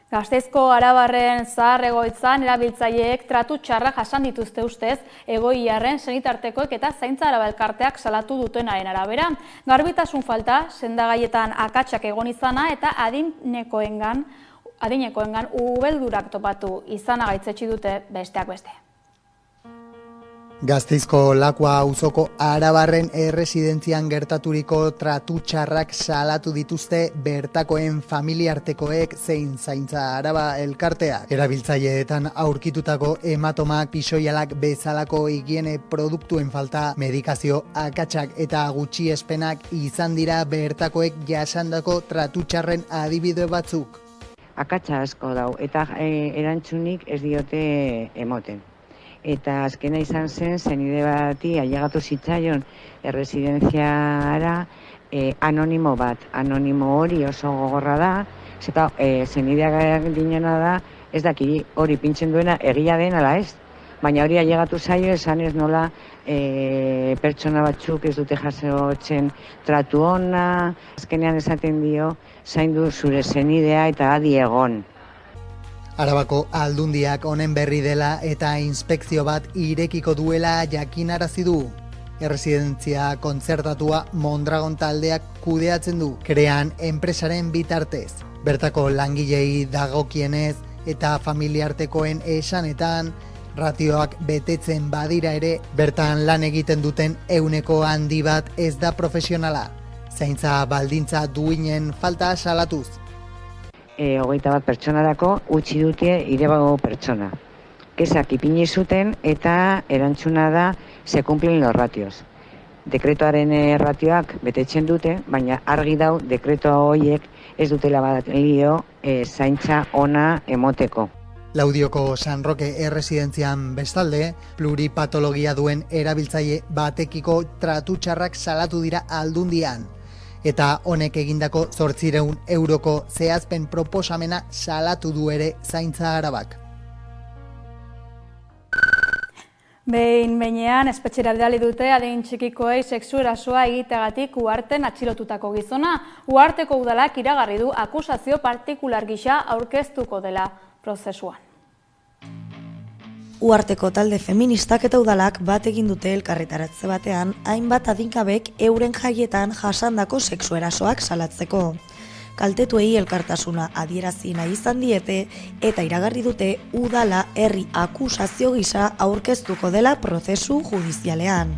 Gasteizko Arabarren zahar-egoitzan erabiltzaileek tratu txarrak jasan dituzte ustez, egoiarren senitartekoek eta zaintza araba elkarteak salatu dutenaren arabera. Garbitasun falta, sendagaietan akatsak egon izana eta adinekoengan ubeldurak topatu izana gaitzetsi dute besteak beste. Gasteizko Lakua auzoko Arabarren erresidentzian gertaturiko tratu txarrak salatu dituzte bertakoen familiartekoek zein zaintza araba elkarteak. Erabiltzaileetan aurkitutako hematomak, pisoialak bezalako higiene produktuen falta, medikazio akatsak eta gutxiespenak izan dira bertakoek jasandako tratu txarren adibide batzuk. Akatsa asko dau eta erantzunik ez diote emoten. Eta azkena izan zen, zenide bati ailegatu zitzaion erresidentziara anonimo bat. Anonimo hori oso gogorra da, eta zenideak dinena da, ez daki hori pintzen duena egia den ala ez. Baina hori ailegatu zaio, esan ez nola pertsona batzuk ez dute jasotzen tratu ona, azkenean esaten dio, zaindu zure zenidea eta adi egon. Arabako Aldundiak honen berri dela eta inspekzio bat irekiko duela jakinarazi du. Erresidentzia kontzertatua Mondragon taldeak kudeatzen du, Krean enpresaren bitartez. Bertako langilei dagokienez eta familiartekoen esanetan, ratioak betetzen badira ere, bertan lan egiten duten ehuneko handi bat ez da profesionala. Zaintza baldintza duinen falta salatuz. 21 pertsonarako utzi dute irebago pertsona. Kesak ipini zuten eta erantzuna da se cumplen los ratios. Dekretuaren ratioak betetzen dute, baina argi dau dekretu horiek ez dutela balio zaintza ona emoteko. Laudioko San Roque erresidentzian bestalde, pluripatologia duen erabiltzaile batekiko tratu txarrak salatu dira Aldundian. Eta honek egindako 800 euroko zehazpen proposamena salatu du ere zaintza arabak. Behin-behinean espetxera bidali dute adin txikikoei sexu erasoa egiteagatik Uharten atxilotutako gizona. Uharteko udalak iragarri du akusazio partikular gisa aurkeztuko dela prozesuan. Uharteko talde feministak eta udalak bat egin dute elkarretaratze batean hainbat adinkabek euren jaietan jasandako sexu erasoak salatzeko. Kaltetuei elkartasuna adierazi nahi izan diete eta iragarri dute udala herri akusazio gisa aurkeztuko dela prozesu judizialean.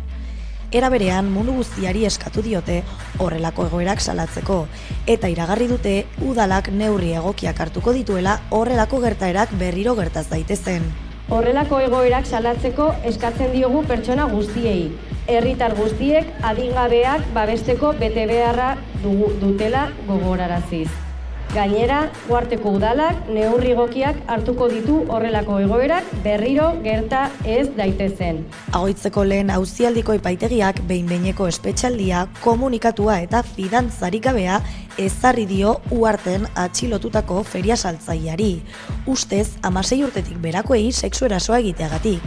Era berean mundu guztiari eskatu diote horrelako egoerak salatzeko eta iragarri dute udalak neurri egokiak hartuko dituela horrelako gertaerak berriro gertaz daitezen. Horrelako egoerak salatzeko eskatzen diogu pertsona guztiei. Herritar guztiek adingabeak babesteko betebeharra dutela gogoraraziz. Gainera, Uharteko udalak neurri egokiak hartuko ditu horrelako egoerak berriro gerta ez daitezen. Agoitzeko lehen auzialdiko epaitegiak behin-behineko espetxaldia, komunikatua eta fidantzarik gabea ezarri dio Uharten atxilotutako feria saltzaileari, ustez 16 urtetik berakoei sexu erasoa egiteagatik.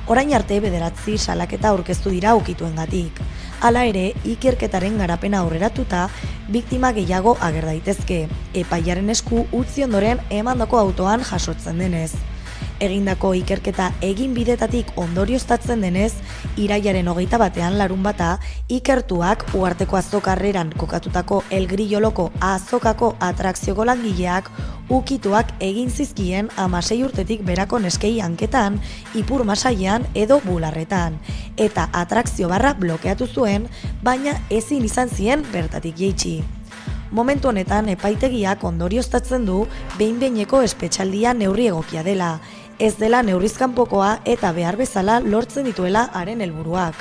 Orain arte 9 salaketa aurkeztu dira ukituengatik. Hala ere, ikerketaren garapena aurreratuta, biktima gehiago ager daitezke, epaiaren esku utzi ondoren emandako autoan jasotzen denez. Egindako ikerketa egin bidetatik ondorioztatzen denez, irailaren 21 larunbata, ikertuak Uharteko azokarreran kokatutako El Grilloloko azokako atrakzioko langileak ukituak egin zizkien 16 urtetik berako neskei hanketan, ipur masaian edo bularretan, eta atrakzio barra blokeatu zuen, baina ezin izan zien bertatik jaitsi. Momentu honetan epaitegiak ondorioztatzen du behin-behineko espetxaldia neurri egokia dela, ez dela neurrizkanpokoa eta behar bezala lortzen dituela haren helburuak.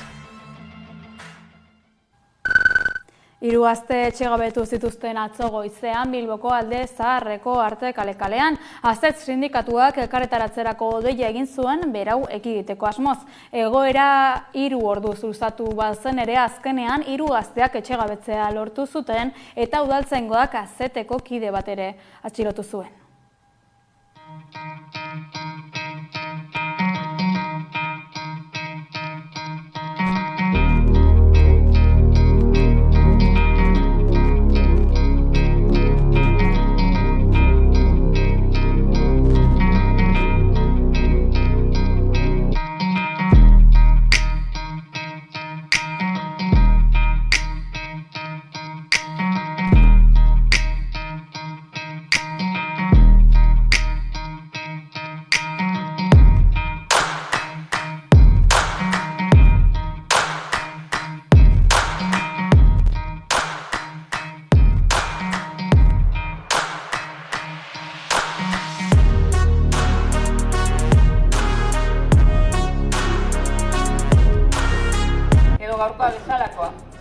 3 gazte etxegabetu zituzten atzo goizean Bilboko Alde Zaharreko Arte kale-kalean. Azetz sindikatuak elkarretaratzerako deia egin zuen berau ekiditeko asmoz. Egoera 3 orduz luzatu bazen ere azkenean 3 gazteak etxegabetzea lortu zuten eta udaltzaingoak azeteko kide bat ere atxilotu zuen.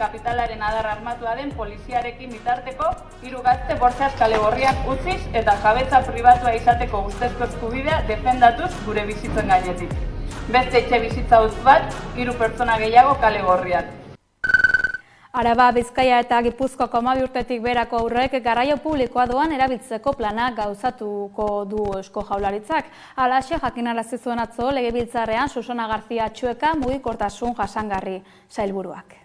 kapitalaren adar armatua den poliziarekin bitarteko 3 gazte bortxaz kale gorrian utziz eta jabetza pribatua izateko ustezko eskubidea defendatuz gure bizitzen gainetik. Beste etxe bizitza utz bat, 3 pertsona gehiago kale gorrian. Araba, Bizkaia eta Gipuzkoako 12 urtetik berako haurrek garraio publikoa doan erabiltzeko plana gauzatuko du Eusko Jaurlaritzak. Halaxe jakinarazi zuen atzo Legebiltzarrean Susana García Txueka mugikortasun jasangarri sailburuak.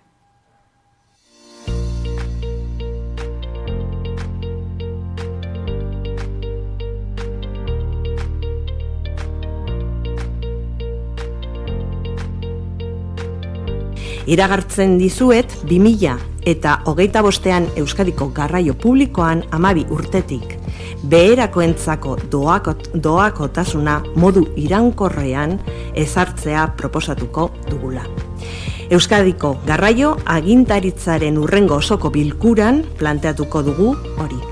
Iragartzen dizuet 2025 Euskadiko garraio publikoan 12 urtetik beherakoentzako doakotasuna modu iraunkorrean ezartzea proposatuko dugula. Euskadiko garraio agintaritzaren hurrengo osoko bilkuran planteatuko dugu hori.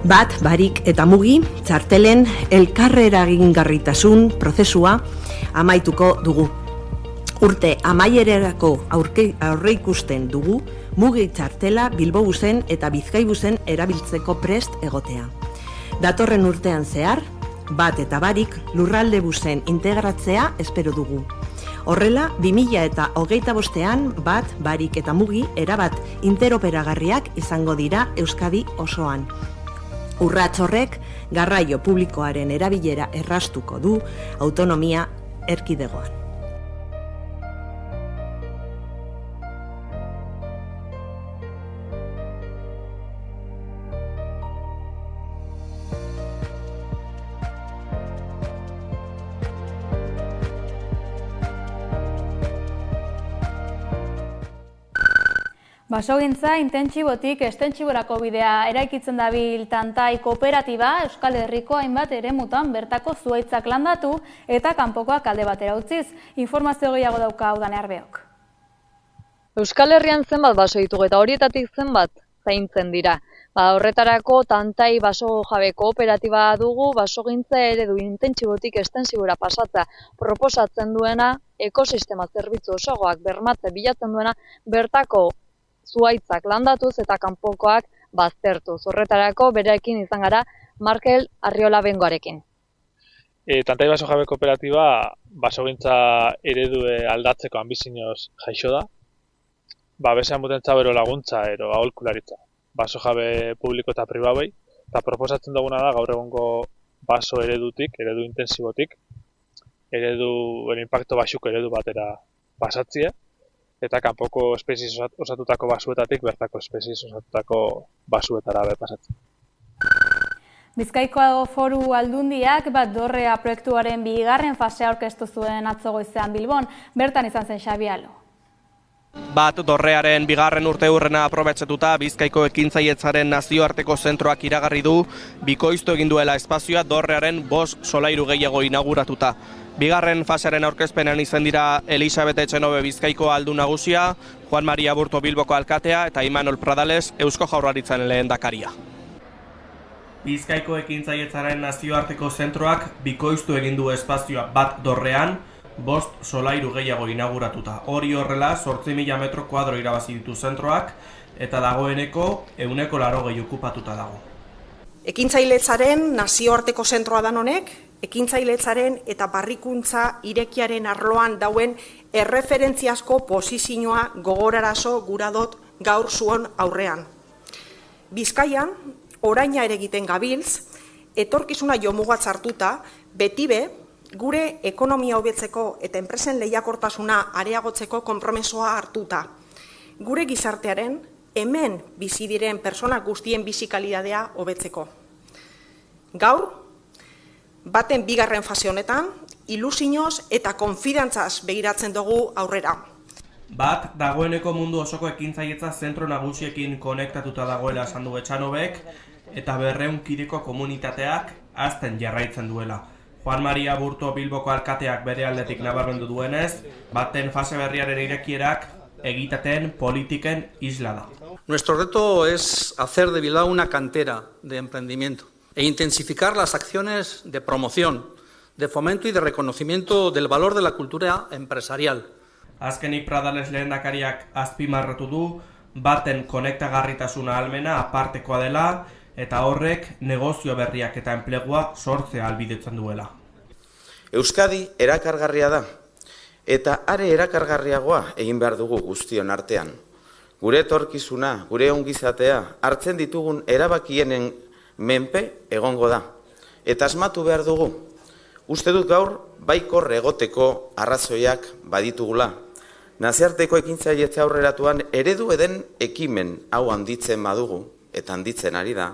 Bat, barik eta mugi, txartelen elkarreragingarritasun prozesua amaituko dugu. Urte amaiererako aurreikusten dugu mugi txartela Bilbobusen eta Bizkaibusen erabiltzeko prest egotea. Datorren urtean zehar, bat eta barik lurralde busen integratzea espero dugu. Horrela, 2025an bat, barik eta mugi erabat interoperagarriak izango dira Euskadi osoan. Urrats horrek garraio publikoaren erabilera erraztuko du autonomia erkidegoan. Basogintza intentsibotik estentsiborako bidea eraikitzen dabil Tantai kooperatiba Euskal Herriko hainbat eremutan bertako zuhaitzak landatu eta kanpokoak alde batera utziz. Informazio gehiago dauka Udane Arbeok. Euskal Herrian zenbat baso ditugu eta horietatik zenbat zaintzen dira. Horretarako Tantai baso jabe kooperatiba dugu basogintza eredu intentsibotik estensibora pasatza proposatzen duena ekosistema zerbitzu osoagoak bermatze bilatzen duena bertako zuhaitzak landatuz eta kanpokoak baztertuz. Horretarako berekin izan gara Markel Arriola Bengoarekin. Tantai baso jabe kooperatiba basogintza eredu aldatzeko anbizioz jaixo da. Besean mutentza bero laguntza ero aholkularitza. Baso jabe publiko eta pribabei. Eta proposatzen duguna da gaur egongo baso eredutik, eredu intensibotik, eredu impacto baxuko eredu batera pasatzea. Eta kanpoko espezies osatutako basuetatik bertako espezies osatutako basuetara pasatzen. Bizkaiko Foru Aldundiak Bat Dorrea proiektuaren 2. fasea aurkeztu zuen atzo goizean Bilbon, bertan izan zen Xabi Alo. Bat Dorrearen 2. urteurrena aprobetxetuta Bizkaiko Ekintzailetzaren nazioarteko zentroak iragarri du bikoiztu egin duela espazioa Dorrearen 5 solairu gehiago inauguratuta. 2. fasearen aurkezpenean izan dira Elisabet Etxenobe Bizkaiko aldun nagusia, Juan Maria Aburto Bilboko alkatea eta Imanol Pradales Eusko Jaurlaritzaren lehendakaria. Bizkaiko Ekintzailetzaren nazioarteko zentroak bikoiztu egin du espazioa Bat Dorrean 5 solairu gehiago inauguratuta. Hori horrela 8.000 metro kuadro irabazi ditu zentroak eta dagoeneko 180 okupatuta dago. Ekintzailetzaren nazioarteko zentroa dan honek, ekintzailetzaren eta barrikuntza irekiaren arloan dauen erreferentziazko posizioa gogorarazo guradot gaur zuon aurrean. Bizkaian, oraina ere egiten gabiltz, etorkizuna jomugat hartuta, betibe gure ekonomia hobetzeko eta enpresen lehiakortasuna areagotzeko konpromisoa hartuta. Gure gizartearen, hemen bizi diren persona guztien bizi kalitatea hobetzeko. Gaur, baten 2. fase honetan, ilusioz eta konfidantzaz begiratzen dugu aurrera. Bat, dagoeneko mundu osoko ekintzailetza zentro nagusiekin konektatuta dagoela esan du Etxanobek eta 200 kiriko komunitateak hazten jarraitzen duela. Juan Maria Aburto Bilboko alkateak bere aldetik nabarmendu duenez, baten fase berriaren irekierak egitaten politiken isla da. Nuestro reto es hacer de Bilbao una cantera de emprendimiento e intensificar las acciones de promoción, de fomento y de reconocimiento del valor de la cultura empresarial. Azkenik Pradales lehendakariak azpimarratu du, baten konektagarritasuna ahalmena apartekoa dela, eta horrek negozio berriak eta enplegua sortzea ahalbidetzen duela. Euskadi erakargarria da, eta are erakargarriagoa egin behar dugu guztion artean. Gure etorkizuna, gure ongizatea, hartzen ditugun erabakienen menpe egongo da. Eta asmatu behar dugu. Uste dut gaur, baikor egoteko arrazoiak baditugula. Nazioarteko ekintzailetza aurreratuan eredu eden ekimen hau handitzen badugu, eta handitzen ari da,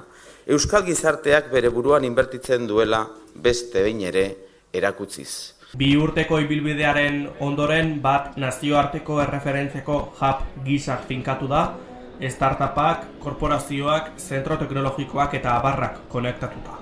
Euskal gizarteak bere buruan inbertitzen duela beste behin ere erakutziz. 2 urteko ibilbidearen ondoren bat nazioarteko erreferentzeko hub gisa finkatu da, startupak, korporazioak, zentro teknologikoak eta abarrak konektatuta.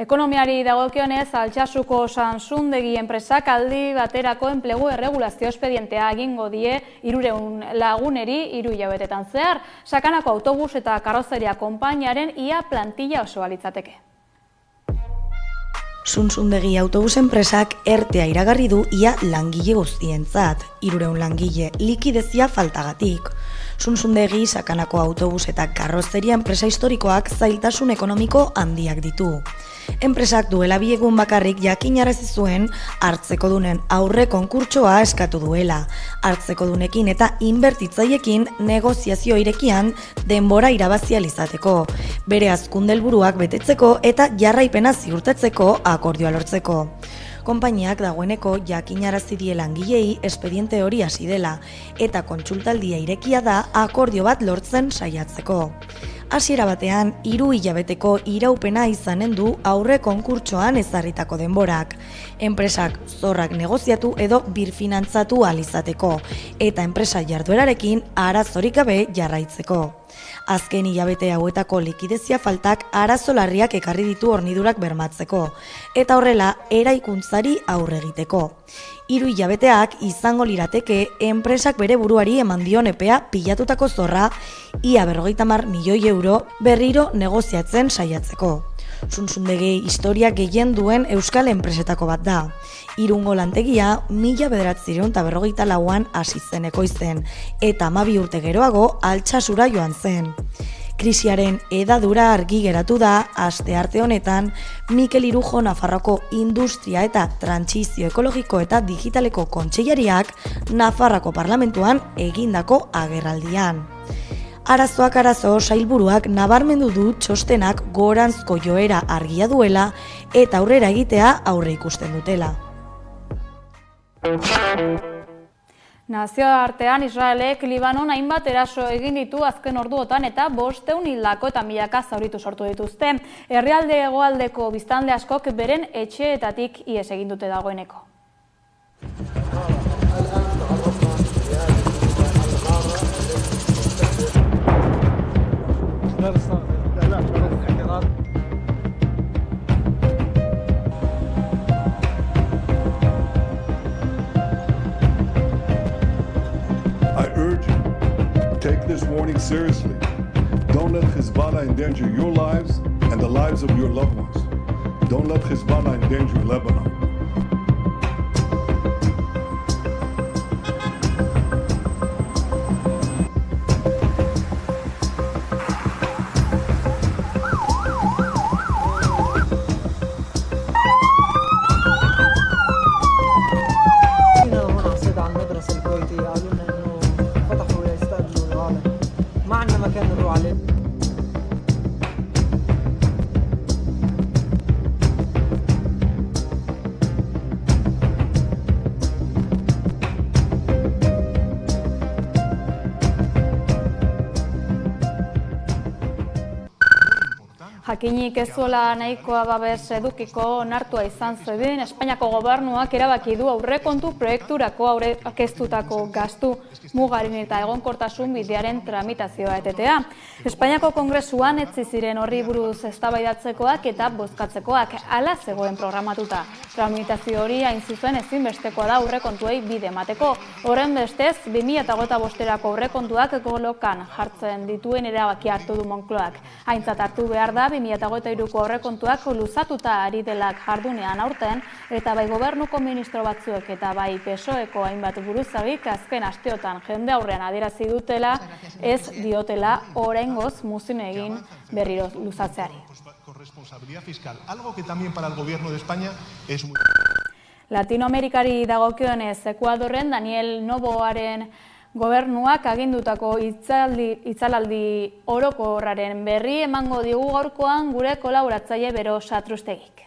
Ekonomiari dagokionez, Altsasuko Sansundegi enpresak aldi baterako enplegu erregulazio espedientea egingo die 300 laguneri 3 hilabetetan zehar, Sakanako autobus eta karrozeria konpainiaren ia plantilla osoa litzateke. Sansundegi autobus enpresak ertea iragarri du ia langile guztientzat, 300 langile likidezia faltagatik. Sansundegi Sakanako autobus eta karrozeria enpresa historikoak zailtasun ekonomiko handiak ditu. Enpresak duela 2 egun bakarrik jakinarazi zuen hartzekodunen aurre konkurtsoa eskatu duela. Hartzekodunekin eta inbertitzaileekin negoziazio irekian denbora irabazia izateko, bere hazkunde helburuak betetzeko eta jarraipena ziurtatzeko akordioa lortzeko. Konpainiak dagoeneko jakinarazi die langilei espediente hori hasi dela eta kontsultaldia irekia da akordio bat lortzen saiatzeko. Hasiera batean 3 hilabeteko iraupena izanen du aurre konkurtsoan ezarritako denborak. Enpresak zorrak negoziatu edo birfinantzatu ahal izateko eta enpresa jarduerarekin arazorik gabe jarraitzeko. Azken hilabete hauetako likidezia faltak arazo larriak ekarri ditu hornidurak bermatzeko eta horrela eraikuntzari aurre egiteko. 3 hilabeteak izango lirateke enpresak bere buruari eman dion epea pilatutako zorra ia 50 milioi euro berriro negoziatzen saiatzeko. Sansundegi historia gehien duen euskal enpresetako bat da. Irungo lantegia 1954an hasi zen ekoizten eta 12 urte geroago Altsasura joan zen. Krisiaren edadura argi geratu da astearte honetan Mikel Irujo Nafarroako Industria eta Trantsizio Ekologiko eta Digitaleko Kontseilariak Nafarroako Parlamentuan egindako agerraldian. Arazoak arazo, sailburuak nabarmendu du txostenak goranzko joera argia duela eta aurrera egitea aurre ikusten dutela. Nazioartean Israelek Libanon hainbat eraso egin ditu azken orduotan eta 500 hildako eta milaka zauritu sortu dituzte. Herrialde hegoaldeko biztanle askok beren etxeetatik ihes egin dute dagoeneko. I urge you, take this warning seriously. Don't let Hezbollah endanger your lives and the lives of your loved ones. Don't let Hezbollah endanger Lebanon. Jakinik ez zuela nahikoa babes edukiko onartua izan zedin, Espainiako gobernuak erabaki du aurrekontu proiekturako aurkeztutako gastu mugaren eta egonkortasun bidearen tramitazioa etetea. Espainiako Kongresuan etzi ziren horri buruz eztabaidatzekoak eta bozkatzekoak hala zegoen programatuta. Tramitazio hori hain zuzen ezinbestekoa da aurrekontuei bide emateko. Horren bestez, 2025erako aurrekontuak kolokan jartzen dituen erabaki hartu du Moncloak. Aintzat hartu behar da 2023ko aurrekontuak luzatuta ari delak jardunean aurten, eta bai gobernuko ministro batzuek eta bai PSOEko hainbat buruzagik azken asteotan jende aurrean adierazi dutela ez diotela oraingoz muzin egin berriro luzatzeari. Latinoamerikari dagokionez, Ekuadorren Daniel Noboaren gobernuak agindutako itzalaldi orokorraren berri emango digu gaurkoan gure kolaboratzaile Bero Satrustegik.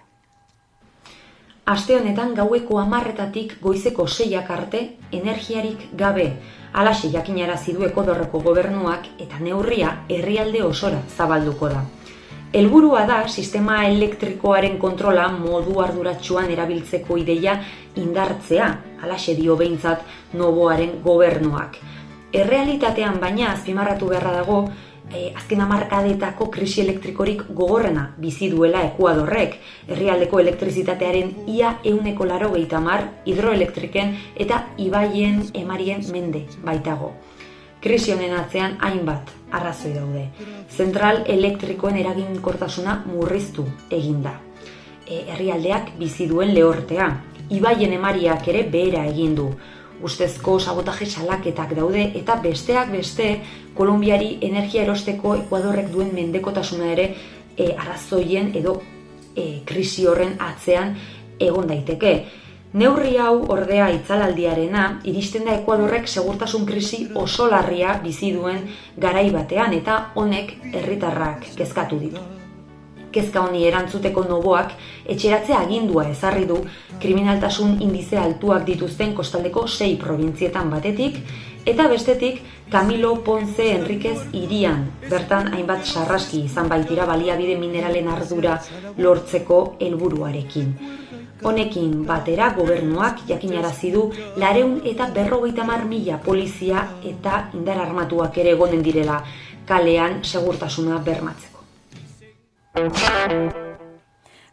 Aste honetan gaueko 10:00 goizeko 6:00 arte energiarik gabe. Halaxe jakinarazi du Ekuadorreko gobernuak eta neurria herrialde osora zabalduko da. Helburua da sistema elektrikoaren kontrola modu arduratsuan erabiltzeko ideia indartzea, halaxe dio behintzat Noboaren gobernuak. Errealitatean baina azpimarratu beharra dago, azken hamarkadetako krisi elektrikorik gogorrena bizi duela Ekuadorrek, herrialdeko elektrizitatearen ia 80% hidroelektriken eta ibaien emarien mende baitago. Krisi honen atzean hainbat arrazoi daude. Zentral elektrikoen eraginkortasuna murriztu eginda. Herrialdeak bizi duen lehortea. Ibaien emariak ere behera egin du. Ustezko sabotaje salaketak daude eta besteak beste Kolonbiari energia erosteko Ekuadorrek duen mendekotasuna ere arrazoien edo krisi horren atzean egon daiteke. Neurri hau ordea itzalaldiarena iristen da Ekuadorrek segurtasun krisi oso larria bizi duen garai batean eta honek herritarrak kezkatu ditu. Kezka honi erantzuteko Noboak etxeratzea agindua ezarri du kriminaltasun indize altuak dituzten kostaldeko 6 probintzietan batetik eta bestetik Camilo Ponce Enriquez hirian, bertan hainbat sarraski izan baitira baliabide mineralen ardura lortzeko helburuarekin. Honekin batera gobernuak jakinarazi du 250.000 polizia eta indar armatuak ere egonen direla kalean segurtasuna bermatzeko.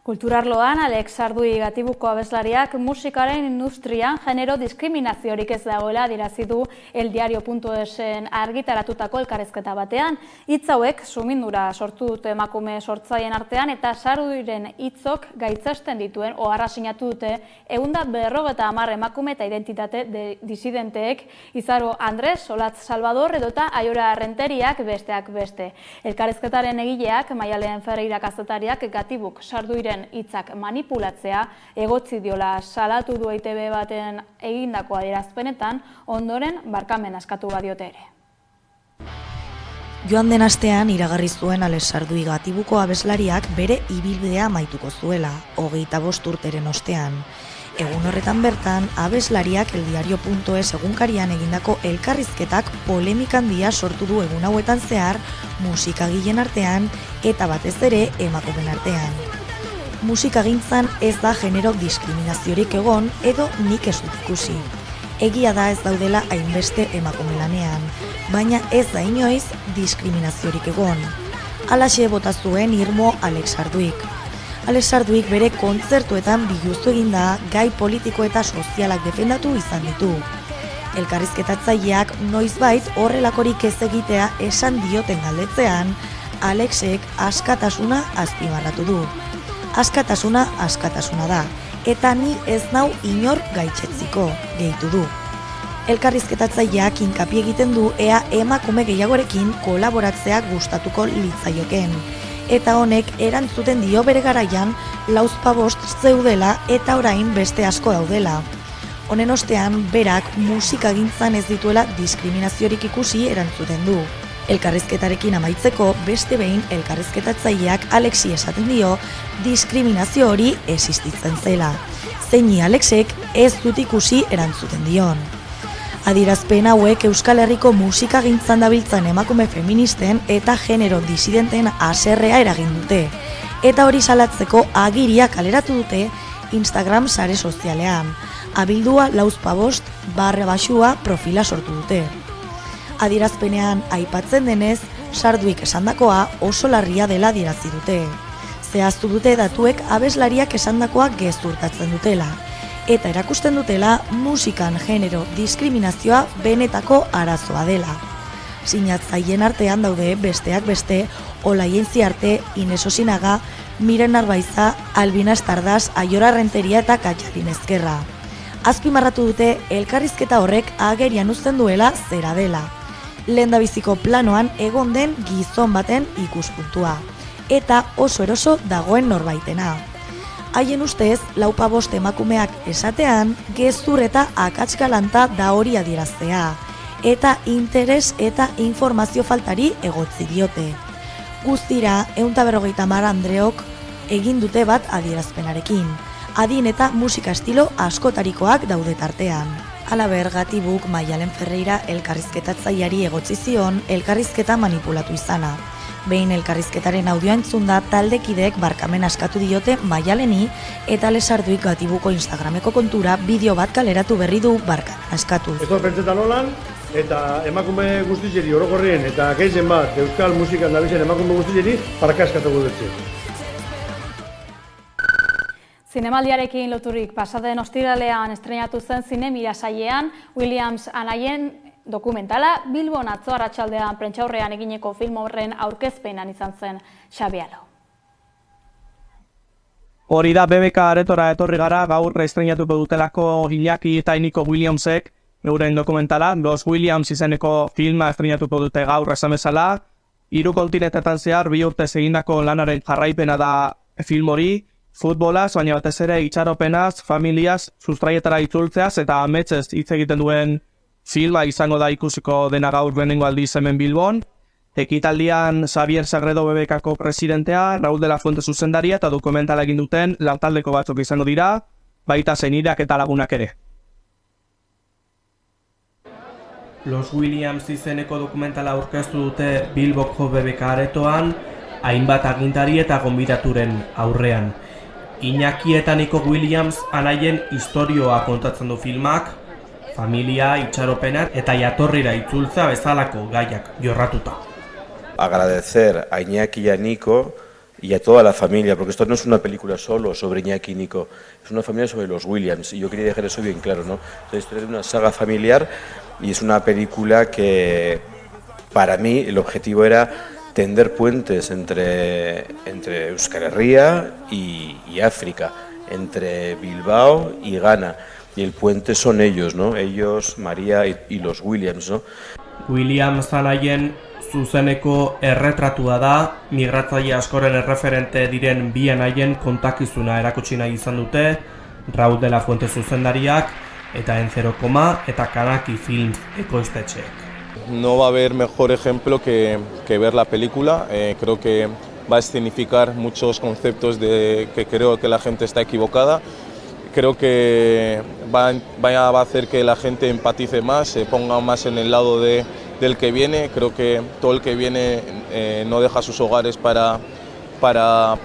Kulturarloan, Alex Sardui Gatibuko abeslariak musikaren industrian genero diskriminaziorik ez dagoela adierazi du eldiario.esen argitaratutako elkarrizketa batean. Hitz hauek sumindura sortu dute emakume sortzaileen artean eta Sarduiren hitzok gaitzesten dituen oharra sinatu dute 150 emakume eta identitate disidenteek Izaro Andres, Olatz Salvador edota Aiora Renteriak besteak beste. Elkarrizketaren egileak Maialen Ferreira kazetariak Gatibuk Sarduiren hitzak manipulatzea egotzi diola salatu du EITB baten egindako adierazpenetan, ondoren barkamen askatu badiote ere. Joan den astean iragarri zuen Alex Sardui Gatibuko abeslariak bere ibilbidea amaituko zuela, 25 urteren ostean. Egun horretan bertan, abeslariak eldiario.es egunkarian egindako elkarrizketak polemika handia sortu du egun hauetan zehar musikagileen artean eta batez ere emakumeen artean. Musikagintzan ez da genero diskriminaziorik egon edo nik ez dut ikusi. Egia da ez daudela hainbeste emakume lanean, baina ez da inoiz diskriminaziorik egon. Halaxe bota zuen irmo Alex Sarduik. Alex Sarduik bere kontzertuetan biluztu eginda gai politiko eta sozialak defendatu izan ditu. Elkarrizketatzaileak noizbait horrelakorik ez egitea esan dioten galdetzean, Alexek askatasuna azpimarratu du. Askatasuna da, eta ni ez nau inor gaitzetziko, gehitu du. Elkarrizketatzaileak hinkapie egiten du ea emakume gehiagorekin kolaboratzea gustatuko litzaioken. Eta honek erantzuten dio bere garaian 45 zeudela eta orain beste asko daudela. Honen ostean, berak musikagintzan ez dituela diskriminaziorik ikusi erantzuten du. Elkarrizketarekin amaitzeko beste behin elkarrizketatzaileak Alexi esaten dio diskriminazio hori existitzen zela. Zeini Alexek ez dut ikusi erantzuten dion. Adierazpen hauek Euskal Herriko musikagintzan dabiltzan emakume feministen eta genero disidenten haserrea eragin dute. Eta hori salatzeko agiria kaleratu dute Instagram sare sozialean. Abildua 45 profila sortu dute. Adierazpenean aipatzen denez, Sarduik esandakoa oso larria dela adierazi dute. Zehaztu dute datuek abeslariak esandakoa gezurtatzen dutela. Eta erakusten dutela musikan genero diskriminazioa benetako arazoa dela. Sinatzaileen artean daude besteak beste Olai Entziarte, Ines Osinaga, Miren Arbaiza, Albina Estardas, Aiora Renteria eta Katxarin Ezkerra. Azpimarratu dute elkarrizketa horrek agerian uzten duela zera dela. Lehendabiziko planoan egon den gizon baten ikuspuntua. Eta oso eroso dagoen norbaitena. Haien ustez, 4-5 emakumeak esatean, gezur eta akatskalanta da hori adieraztea. Eta interes eta informazio faltari egotzi diote. Guztira, 150 andreok egin dute bat adierazpenarekin. Adin eta musika estilo askotarikoak daude tartean. Halaber, Gatibuk Maialen Ferreira elkarrizketatzaileari egotzi zion elkarrizketa manipulatu izana. Behin elkarrizketaren audioa entzunda, taldekideek barkamen askatu diote Maialeni eta Lesarduik Gatibuko Instagrameko kontura bideo bat kaleratu berri du barkamen askatu. Eto pentsetan holan, eta emakume guztitzeri orokorrien eta gehien bat euskal musikan dabizen emakume guztitzeri parka askatuko dutze. Zinemaldiarekin loturik pasaden ostiralean estreinatu zen Zinemira sailean Williams anaien dokumentala Bilbon atzo arratsaldean prentsaurrean egineko film horren aurkezpenan izan zen Xabi Alo. Hori da BBK aretora etorri gara gaur estreinatuko dutelako Iñaki eta Nico Williamsek euren dokumentala, Los Williams izeneko filma estreinatuko dute gaur esan bezala. 3 kontinentetan zehar 2 urtez egindako lanaren jarraipena da film hori, futbolaz, baina batez ere itxaropenaz, familiaz, sustraietara itzultzeaz eta ametsez hitz egiten duen filma izango da ikusiko dena gaur lehenengo aldiz hemen Bilbon. Ekitaldian Xavier Sagredo BBKko presidentea, Raúl de la Fuente zuzendaria eta dokumentala egin duten lantaldeko batzuk izango dira, baita senideak eta lagunak ere. Los Williams izeneko dokumentala aurkeztu dute Bilboko BBK aretoan, hainbat agintari eta gonbidaturen aurrean. Iñaki eta Nico Williams anaien istorioa kontatzen du filmak, familia, itxaropenak eta jatorrira itzultza bezalako gaiak jorratuta. Agradecer a Iñaki y a Nico y a toda la familia, porque esto no es una película solo sobre Iñaki y Nico, es una familia sobre los Williams, y yo quería dejar eso bien claro, ¿no? La historia de una saga familiar y es una película que para mí el objetivo era tender puentes entre Euskal Herria y África, entre Bilbao y Ghana. Y el puente son ellos, ¿no? Ellos, María y los Williams, ¿no? Williams anaien zuzeneko erretratua da, migratzaile askoren erreferente diren bi anaien kontakizuna erakutsi nahi izan dute, Raúl de la Fuente zuzendariak eta Enzero Koma eta Kanaki Films ekoiztetxeek. No va a haber mejor ejemplo que ver la película. Creo que va a escenificar muchos conceptos que creo que la gente está equivocada. Creo que va a hacer que la gente empatice más, se ponga más en el lado del que viene. Creo que todo el que viene no deja sus hogares para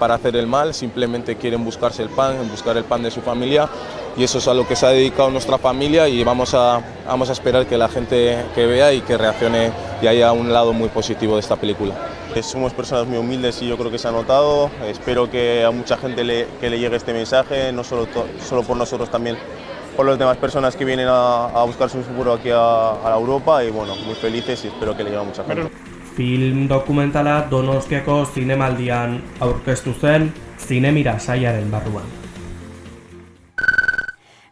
hacer el mal, simplemente quieren buscarse el pan, buscar el pan de su familia. Y eso es a lo que se ha dedicado nuestra familia y vamos a esperar que la gente que vea y que reaccione y haya un lado muy positivo de esta película. Somos personas muy humildes y yo creo que se ha notado. Espero que a mucha gente que le llegue este mensaje, no solo por nosotros, también por las demás personas que vienen a buscar su futuro aquí a Europa y bueno, muy felices y espero que le llegue a mucha gente. Film dokumentala Donostiako zinemaldian aurkeztu zen Zinemira saiaren barruan.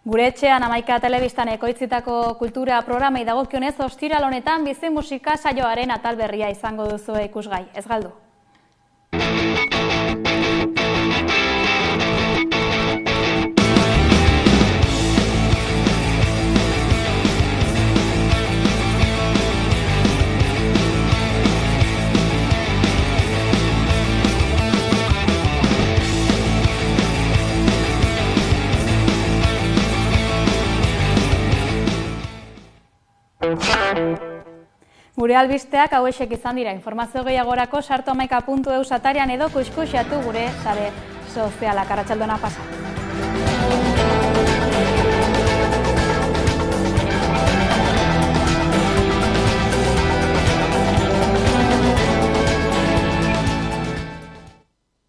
Gure etxean Hamaika telebistan ekoitzitako kultura programei dagokionez ostiral honetan bizi musika saioaren atal berria izango duzu ikusgai. Ez galdu. Gure albisteak hauexek izan dira. Informazio gehiagorako sartu hamaika.eus atarian edo kuskuxatu gure sare sozialak. Arratsaldeona pasa.